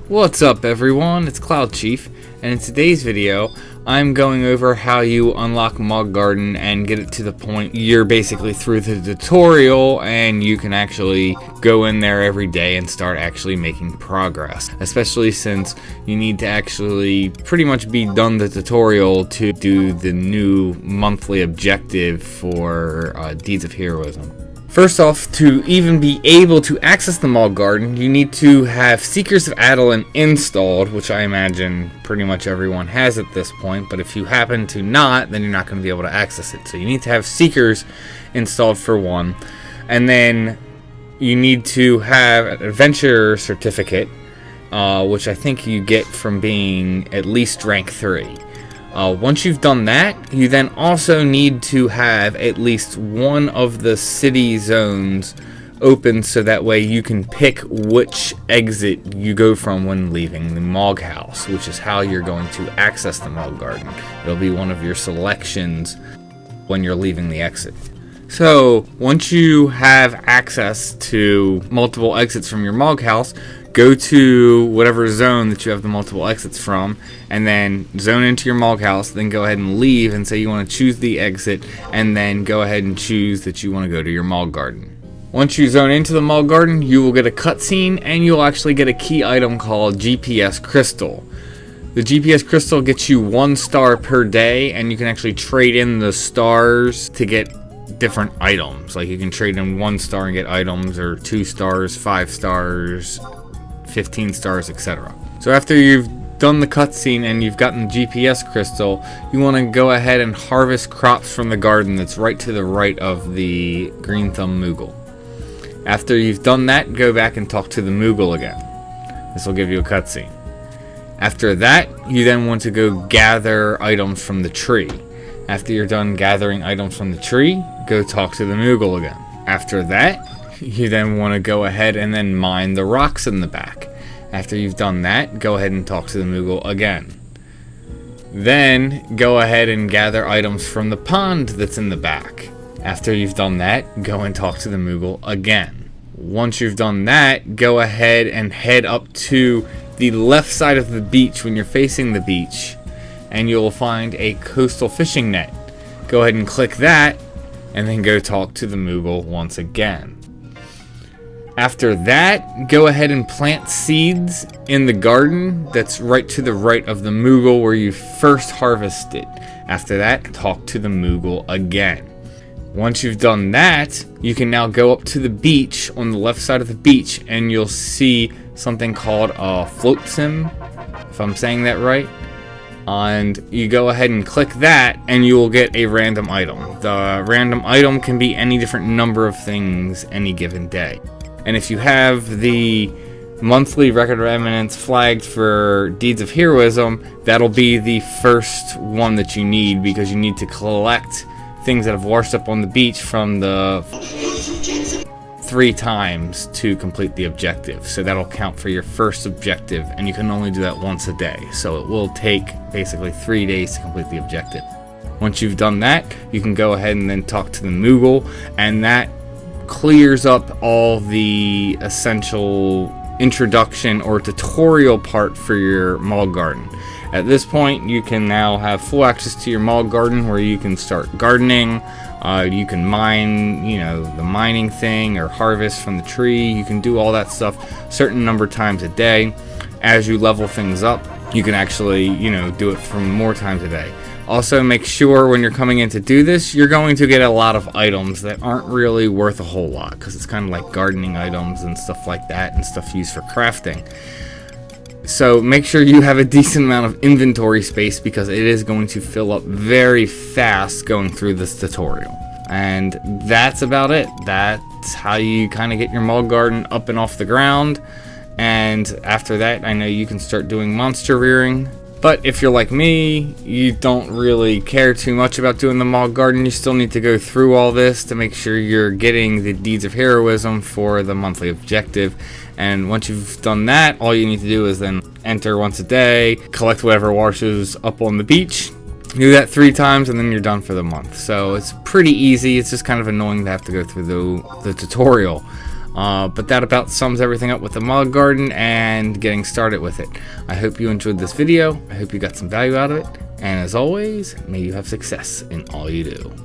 What's up everyone, it's cloudchief, and in today's video I'm going over how you unlock Mog Garden and get it to the point you're basically through the tutorial and you can actually go in there every day and start actually making progress, especially since you need to actually pretty much be done the tutorial to do the new monthly objective for Deeds of Heroism. First off, to even be able to access the Mog Garden, you need to have Seekers of Adolin installed, which I imagine pretty much everyone has at this point, but if you happen to not, then you're not going to be able to access it. So you need to have Seekers installed for one, and then you need to have an Adventure Certificate, which I think you get from being at least rank 3. Once you've done that, you then also need to have at least one of the city zones open so that way you can pick which exit you go from when leaving the Mog House, which is how you're going to access the Mog Garden. It'll be one of your selections when you're leaving the exit. So, once you have access to multiple exits from your Mog House, go to whatever zone that you have the multiple exits from, and then zone into your Mog House, then go ahead and leave and say you want to choose the exit, and then go ahead and choose that you want to go to your Mog Garden. Once you zone into the Mog Garden, you will get a cutscene, and you'll actually get a key item called GPS Crystal. The GPS Crystal gets you 1 star per day, and you can actually trade in the stars to get different items. Like you can trade in 1 star and get items, or 2 stars, 5 stars, 15 stars, etc. So after you've done the cutscene and you've gotten the GPS crystal, you want to go ahead and harvest crops from the garden that's right to the right of the Green Thumb Moogle. After you've done that, go back and talk to the Moogle again. This will give you a cutscene. After that, you then want to go gather items from the tree. After you're done gathering items from the tree, go talk to the Moogle again. After that, you then want to go ahead and then mine the rocks in the back. After you've done that, go ahead and talk to the Moogle again. Then go ahead and gather items from the pond that's in the back. After you've done that, go and talk to the Moogle again. Once you've done that, go ahead and head up to the left side of the beach when you're facing the beach, and you'll find a coastal fishing net. Go ahead and click that, and then go talk to the Moogle once again. After that, go ahead and plant seeds in the garden that's right to the right of the Moogle where you first harvested. After that, talk to the Moogle again. Once you've done that, you can now go up to the beach on the left side of the beach, and you'll see something called a flotsam, if I'm saying that right. And you go ahead and click that, and you will get a random item. The random item can be any different number of things any given day. And if you have the monthly Record of Eminence flagged for Deeds of Heroism, that'll be the first one that you need, because you need to collect things that have washed up on the beach from the 3 times to complete the objective. So that'll count for your first objective, and you can only do that once a day. So it will take basically 3 days to complete the objective. Once you've done that, you can go ahead and then talk to the Moogle, and that clears up all the essential introduction or tutorial part for your Mog Garden. At this point, you can now have full access to your Mog Garden where you can start gardening. You can mine, the mining thing, or harvest from the tree. You can do all that stuff a certain number of times a day. As you level things up, you can actually, do it from more times a day. Also, make sure when you're coming in to do this, you're going to get a lot of items that aren't really worth a whole lot, because it's kind of like gardening items and stuff like that, and stuff used for crafting. So make sure you have a decent amount of inventory space, because it is going to fill up very fast going through this tutorial. And that's about it. That's how you kind of get your Mog Garden up and off the ground. And after that, I know you can start doing monster rearing. But if you're like me, you don't really care too much about doing the Mog Garden. You still need to go through all this to make sure you're getting the Deeds of Heroism for the monthly objective. And once you've done that, all you need to do is then enter once a day, collect whatever washes up on the beach. Do that 3 times, and then you're done for the month. So it's pretty easy. It's just kind of annoying to have to go through the tutorial. But that about sums everything up with the Mog Garden and getting started with it. I hope you enjoyed this video. I hope you got some value out of it. And as always, may you have success in all you do.